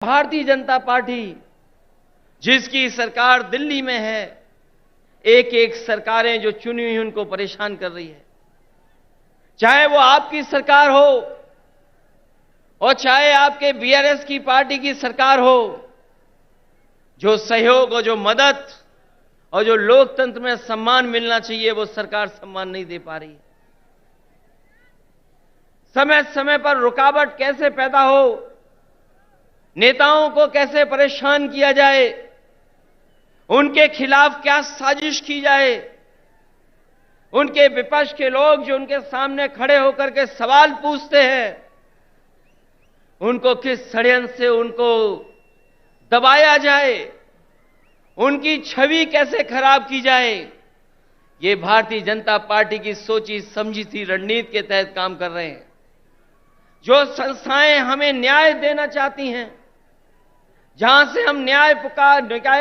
Bharatiya Janata party जिसकी सरकार दिल्ली में है, एक एक सरकारें जो चुनी हुई उनको परेशान कर रही है। चाहे वो आपकी सरकार हो और चाहे आपके बीआरएस की पार्टी की सरकार हो, जो सहयोग और जो मदद और जो लोकतंत्र में सम्मान मिलना चाहिए वो सरकार सम्मान नहीं दे पा रही है। समय समय पर रुकावट कैसे पैदा हो, नेताओं को कैसे परेशान किया जाए, उनके खिलाफ क्या साजिश की जाए, उनके विपक्ष के लोग जो उनके सामने खड़े होकर के सवाल पूछते हैं, उनको किस षड्यंत्र से उनको दबाया जाए, उनकी छवि कैसे खराब की जाए, ये भारतीय जनता पार्टी की सोची समझी सी रणनीति के तहत काम कर रहे हैं। जो संस्थाएं हमें न्याय देना चाहती हैं, जहां से हम न्याय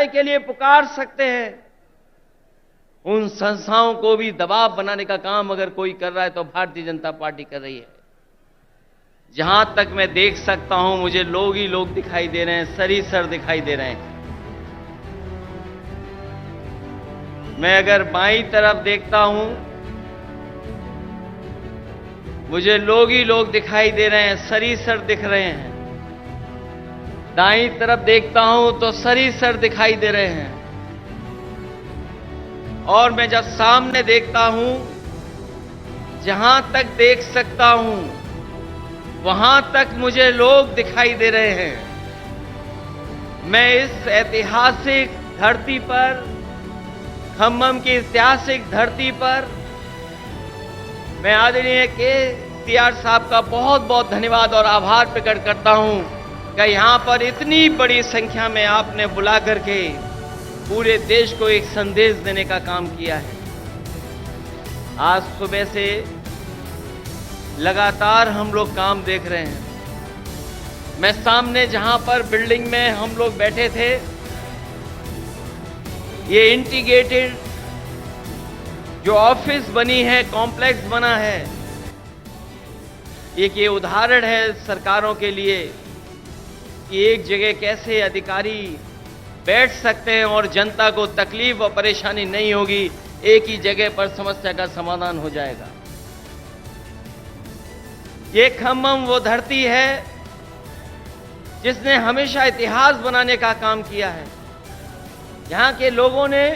के लिए पुकार सकते हैं, उन संस्थाओं को भी दबाव बनाने का काम अगर कोई कर रहा है तो भारतीय जनता पार्टी कर रही है। जहां तक मैं देख सकता हूं, मुझे लोग ही लोग दिखाई दे रहे हैं, सर दिखाई दे रहे हैं। मैं अगर बाईं तरफ देखता हूं, मुझे लोग ही लोग दिखाई दे रहे हैं, सर दिख रहे हैं। दाईं तरफ देखता हूं तो सर दिखाई दे रहे हैं। और मैं जब सामने देखता हूं, जहां तक देख सकता हूं वहां तक मुझे लोग दिखाई दे रहे हैं। मैं इस ऐतिहासिक धरती पर, खम्मम की ऐतिहासिक धरती पर, मैं आदरणीय केसीआर साहब का बहुत बहुत धन्यवाद और आभार प्रकट करता हूं कि यहां पर इतनी बड़ी संख्या में आपने बुला करके पूरे देश को एक संदेश देने का काम किया है। आज सुबह से लगातार हम लोग काम देख रहे हैं। मैं सामने जहां पर बिल्डिंग में हम लोग बैठे थे, ये इंटीग्रेटेड जो ऑफिस बनी है, कॉम्प्लेक्स बना है, एक ये उदाहरण है सरकारों के लिए कि एक जगह कैसे अधिकारी बैठ सकते हैं और जनता को तकलीफ और परेशानी नहीं होगी, एक ही जगह पर समस्या का समाधान हो जाएगा। ये खम्मम वो धरती है जिसने हमेशा इतिहास बनाने का काम किया है। यहां के लोगों ने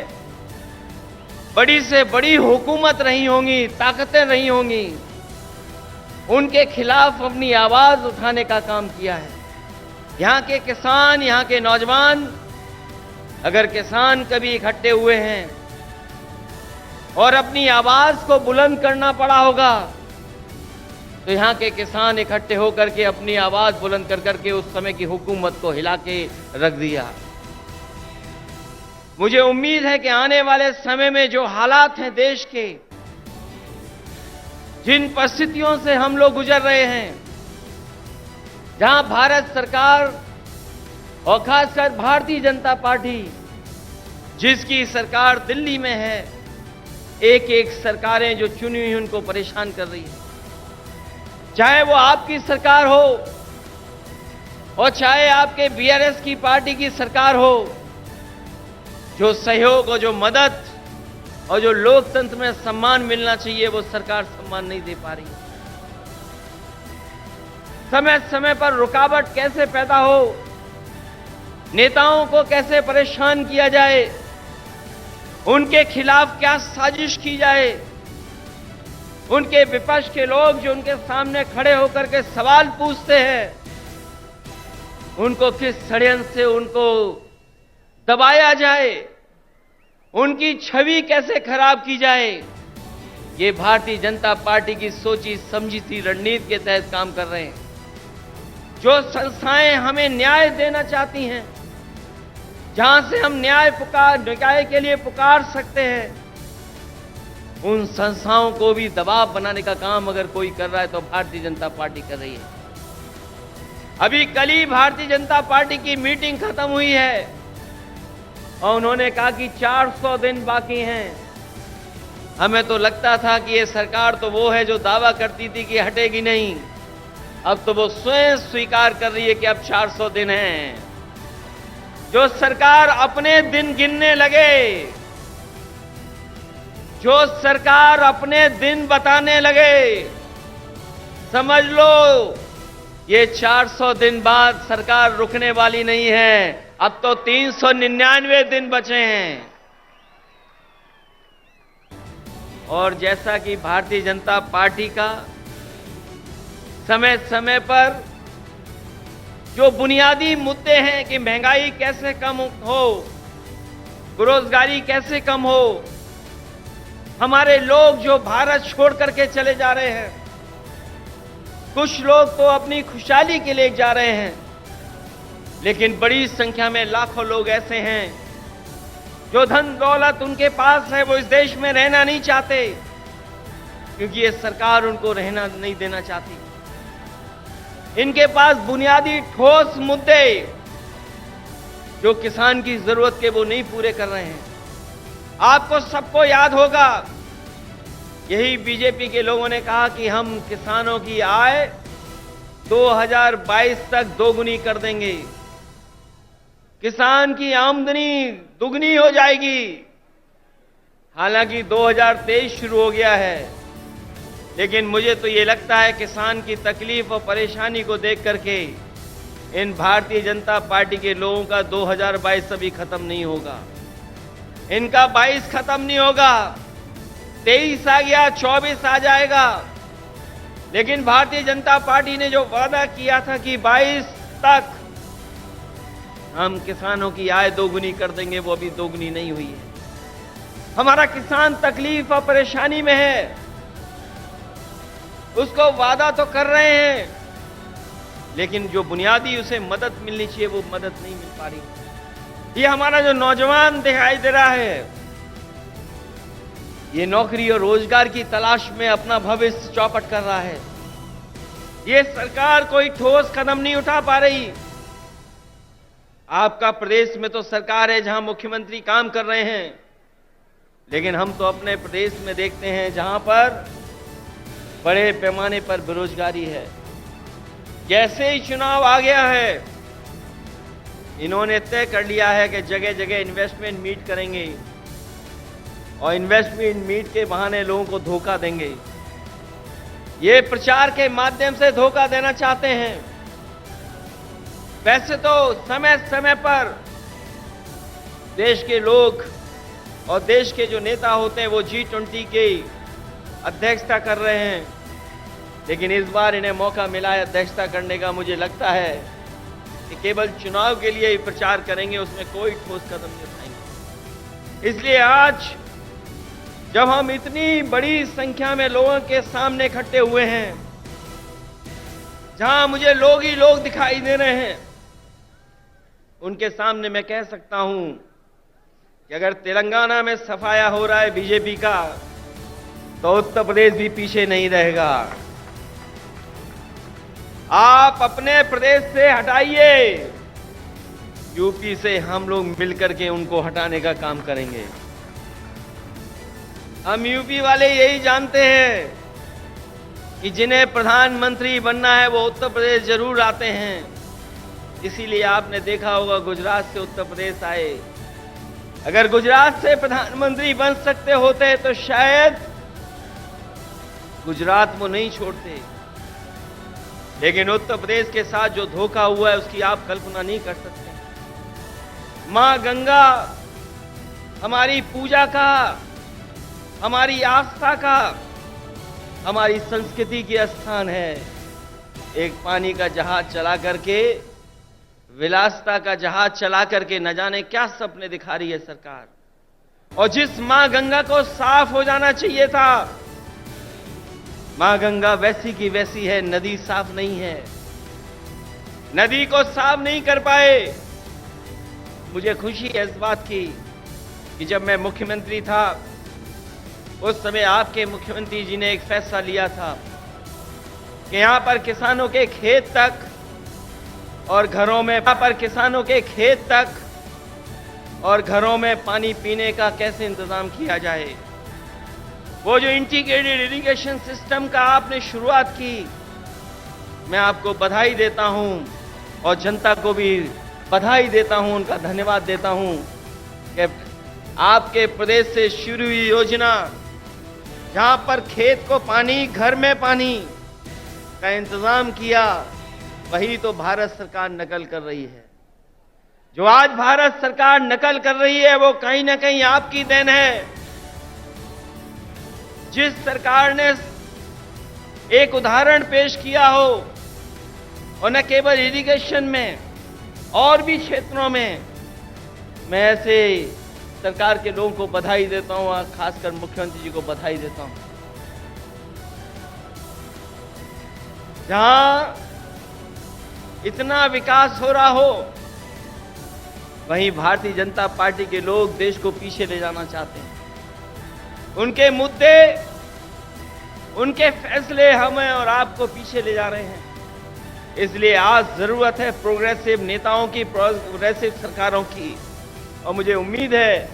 बड़ी से बड़ी हुकूमत रही होंगी, ताकतें रही होंगी, उनके खिलाफ अपनी आवाज उठाने का काम किया है। यहां के किसान, यहां के नौजवान, अगर किसान कभी इकट्ठे हुए हैं और अपनी आवाज को बुलंद करना पड़ा होगा, तो यहां के किसान इकट्ठे होकर के अपनी आवाज बुलंद कर करके उस समय की हुकूमत को हिला के रख दिया। मुझे उम्मीद है कि आने वाले समय में जो हालात हैं देश के, जिन परिस्थितियों से हम लोग गुजर रहे हैं, जहां भारत सरकार और खासकर भारतीय जनता पार्टी जिसकी सरकार दिल्ली में है, एक एक सरकारें जो चुनी हुई उनको परेशान कर रही है। चाहे वो आपकी सरकार हो और चाहे आपके बीआरएस की पार्टी की सरकार हो, जो सहयोग और जो मदद और जो लोकतंत्र में सम्मान मिलना चाहिए वो सरकार सम्मान नहीं दे पा रही है। समय समय पर रुकावट कैसे पैदा हो, नेताओं को कैसे परेशान किया जाए, उनके खिलाफ क्या साजिश की जाए, उनके विपक्ष के लोग जो उनके सामने खड़े होकर के सवाल पूछते हैं, उनको किस षड्यंत्र से उनको दबाया जाए, उनकी छवि कैसे खराब की जाए, ये भारतीय जनता पार्टी की सोची समझी सी रणनीति के तहत काम कर रहे हैं। जो संस्थाएं हमें न्याय देना चाहती हैं, जहां से हम न्याय के लिए पुकार सकते हैं, उन संस्थाओं को भी दबाव बनाने का काम अगर कोई कर रहा है तो भारतीय जनता पार्टी कर रही है। अभी कल ही भारतीय जनता पार्टी की मीटिंग खत्म हुई है और उन्होंने कहा कि 400 दिन बाकी हैं। हमें तो लगता था कि ये सरकार तो वो है जो दावा करती थी कि हटेगी नहीं, अब तो वो स्वयं स्वीकार कर रही है कि अब 400 दिन हैं। जो सरकार अपने दिन गिनने लगे, जो सरकार अपने दिन बताने लगे, समझ लो ये 400 दिन बाद सरकार रुकने वाली नहीं है। अब तो 399 दिन बचे हैं। और जैसा कि भारतीय जनता पार्टी का समय समय पर जो बुनियादी मुद्दे हैं कि महंगाई कैसे कम हो, बेरोजगारी कैसे कम हो, हमारे लोग जो भारत छोड़ करके चले जा रहे हैं, कुछ लोग तो अपनी खुशहाली के लिए जा रहे हैं, लेकिन बड़ी संख्या में लाखों लोग ऐसे हैं जो धन दौलत उनके पास है, वो इस देश में रहना नहीं चाहते, क्योंकि ये सरकार उनको रहना नहीं देना चाहती। इनके पास बुनियादी ठोस मुद्दे जो किसान की जरूरत के वो नहीं पूरे कर रहे हैं। आपको सबको याद होगा, यही बीजेपी के लोगों ने कहा कि हम किसानों की आय 2022 तक दोगुनी कर देंगे, किसान की आमदनी दुगनी हो जाएगी। हालांकि 2023 शुरू हो गया है, लेकिन मुझे तो ये लगता है किसान की तकलीफ और परेशानी को देख करके इन भारतीय जनता पार्टी के लोगों का 2022 अभी खत्म नहीं होगा, इनका 22 खत्म नहीं होगा। 23 आ गया, 24 आ जाएगा, लेकिन भारतीय जनता पार्टी ने जो वादा किया था कि 22 तक हम किसानों की आय दोगुनी कर देंगे, वो अभी दोगुनी नहीं हुई है। हमारा किसान तकलीफ और परेशानी में है, उसको वादा तो कर रहे हैं, लेकिन जो बुनियादी उसे मदद मिलनी चाहिए वो मदद नहीं मिल पा रही। ये हमारा जो नौजवान दिखाई दे रहा है, ये नौकरी और रोजगार की तलाश में अपना भविष्य चौपट कर रहा है। ये सरकार कोई ठोस कदम नहीं उठा पा रही। आपका प्रदेश में तो सरकार है जहां मुख्यमंत्री काम कर रहे हैं, लेकिन हम तो अपने प्रदेश में देखते हैं जहां पर बड़े पैमाने पर बेरोजगारी है। जैसे ही चुनाव आ गया है, इन्होंने तय कर लिया है कि जगह जगह इन्वेस्टमेंट मीट करेंगे और इन्वेस्टमेंट मीट के बहाने लोगों को धोखा देंगे। ये प्रचार के माध्यम से धोखा देना चाहते हैं। वैसे तो समय समय पर देश के लोग और देश के जो नेता होते हैं वो G20 के अध्यक्षता कर रहे हैं, लेकिन इस बार इन्हें मौका मिला है अध्यक्षता करने का। मुझे लगता है कि केवल चुनाव के लिए ही प्रचार करेंगे, उसमें कोई ठोस कदम नहीं उठाएंगे। इसलिए आज जब हम इतनी बड़ी संख्या में लोगों के सामने इकट्ठे हुए हैं, जहां मुझे लोग ही लोग दिखाई दे रहे हैं, उनके सामने मैं कह सकता हूं कि अगर तेलंगाना में सफाया हो रहा है बीजेपी का, तो उत्तर प्रदेश भी पीछे नहीं रहेगा। आप अपने प्रदेश से हटाइए, यूपी से हम लोग मिलकर के उनको हटाने का काम करेंगे। हम यूपी वाले यही जानते हैं कि जिन्हें प्रधानमंत्री बनना है वो उत्तर प्रदेश जरूर आते हैं। इसीलिए आपने देखा होगा गुजरात से उत्तर प्रदेश आए। अगर गुजरात से प्रधानमंत्री बन सकते होते तो शायद गुजरात वो नहीं छोड़ते, लेकिन उत्तर प्रदेश के साथ जो धोखा हुआ है उसकी आप कल्पना नहीं कर सकते। मां गंगा हमारी पूजा का, हमारी आस्था का, हमारी संस्कृति की स्थान है। एक पानी का जहाज चला करके, विलासिता का जहाज चला करके न जाने क्या सपने दिखा रही है सरकार। और जिस मां गंगा को साफ हो जाना चाहिए था, मां गंगा वैसी की वैसी है, नदी साफ नहीं है, नदी को साफ नहीं कर पाए। मुझे खुशी है इस बात की कि जब मैं मुख्यमंत्री था उस समय आपके मुख्यमंत्री जी ने एक फैसला लिया था कि यहां पर किसानों के खेत तक और घरों में, यहां पर किसानों के खेत तक और घरों में पानी पीने का कैसे इंतजाम किया जाए। वो जो इंटीग्रेटेड इरिगेशन सिस्टम का आपने शुरुआत की, मैं आपको बधाई देता हूं और जनता को भी बधाई देता हूं, उनका धन्यवाद देता हूं कि आपके प्रदेश से शुरू हुई योजना, जहां पर खेत को पानी, घर में पानी का इंतजाम किया, वही तो भारत सरकार नकल कर रही है। जो आज भारत सरकार नकल कर रही है वो कहीं ना कहीं आपकी देन है। जिस सरकार ने एक उदाहरण पेश किया हो, और न केवल इरिगेशन में और भी क्षेत्रों में, मैं ऐसे सरकार के लोगों को बधाई देता हूं, और खासकर मुख्यमंत्री जी को बधाई देता हूं। जहां इतना विकास हो रहा हो, वहीं भारतीय जनता पार्टी के लोग देश को पीछे ले जाना चाहते हैं। उनके मुद्दे, उनके फैसले हमें और आपको पीछे ले जा रहे हैं। इसलिए आज जरूरत है प्रोग्रेसिव नेताओं की, प्रोग्रेसिव सरकारों की। और मुझे उम्मीद है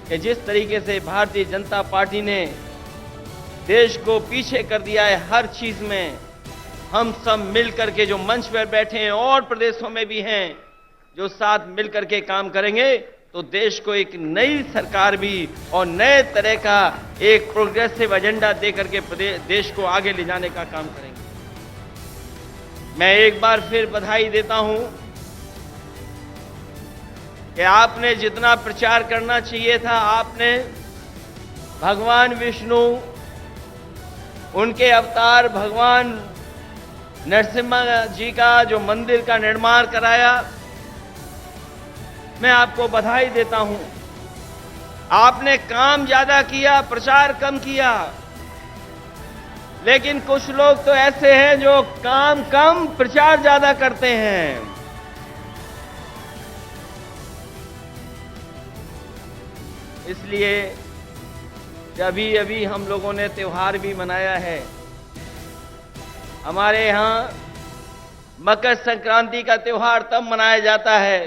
कि जिस तरीके से भारतीय जनता पार्टी ने देश को पीछे कर दिया है हर चीज में, हम सब मिलकर के जो मंच पर बैठे हैं और प्रदेशों में भी हैं, जो साथ मिलकर के काम करेंगे तो देश को एक नई सरकार भी और नए तरह का एक प्रोग्रेसिव एजेंडा देकर के देश को आगे ले जाने का काम करेंगे। मैं एक बार फिर बधाई देता हूं कि आपने जितना प्रचार करना चाहिए था, आपने भगवान विष्णु, उनके अवतार भगवान नरसिम्हा जी का जो मंदिर का निर्माण कराया, मैं आपको बधाई देता हूं। आपने काम ज्यादा किया, प्रचार कम किया, लेकिन कुछ लोग तो ऐसे हैं जो काम कम, प्रचार ज्यादा करते हैं। इसलिए अभी अभी हम लोगों ने त्योहार भी मनाया है। हमारे यहां मकर संक्रांति का त्योहार तब मनाया जाता है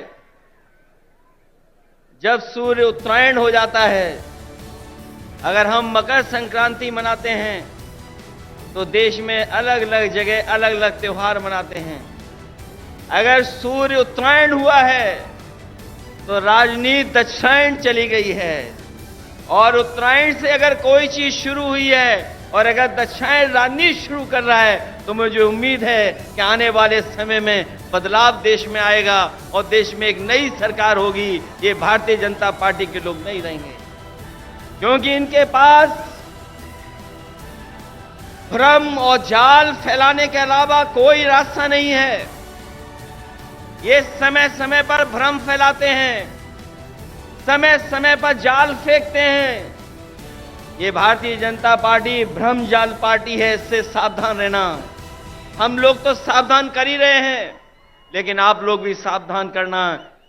जब सूर्य उत्तरायण हो जाता है। अगर हम मकर संक्रांति मनाते हैं तो देश में अलग अलग जगह अलग अलग त्योहार मनाते हैं। अगर सूर्य उत्तरायण हुआ है तो राजनीति दक्षिणायन चली गई है, और उत्तरायण से अगर कोई चीज शुरू हुई है और अगर दक्षिणायन राजनीति शुरू कर रहा है तो मुझे उम्मीद है कि आने वाले समय में बदलाव देश में आएगा और देश में एक नई सरकार होगी। ये भारतीय जनता पार्टी के लोग नहीं रहेंगे, क्योंकि इनके पास भ्रम और जाल फैलाने के अलावा कोई रास्ता नहीं है। ये समय समय पर भ्रम फैलाते हैं, समय समय पर जाल फेंकते हैं। ये भारतीय जनता पार्टी भ्रम जाल पार्टी है, इससे सावधान रहना। हम लोग तो सावधान कर ही रहे हैं, लेकिन आप लोग भी सावधान करना,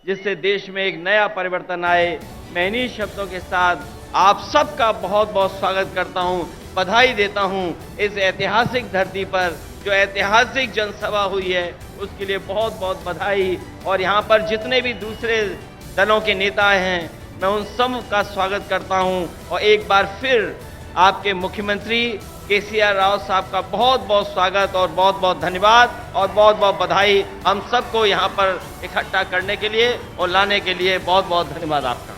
जिससे देश में एक नया परिवर्तन आए। मैं इन्हीं शब्दों के साथ आप सबका बहुत बहुत स्वागत करता हूं, बधाई देता हूं इस ऐतिहासिक धरती पर जो ऐतिहासिक जनसभा हुई है उसके लिए बहुत बहुत बधाई। और यहां पर जितने भी दूसरे दलों के नेता हैं, मैं उन सब का स्वागत करता हूं। और एक बार फिर आपके मुख्यमंत्री केसीआर राव साहब का बहुत बहुत स्वागत और बहुत बहुत धन्यवाद और बहुत बहुत बधाई। हम सबको यहां पर इकट्ठा करने के लिए और लाने के लिए बहुत बहुत धन्यवाद आपका।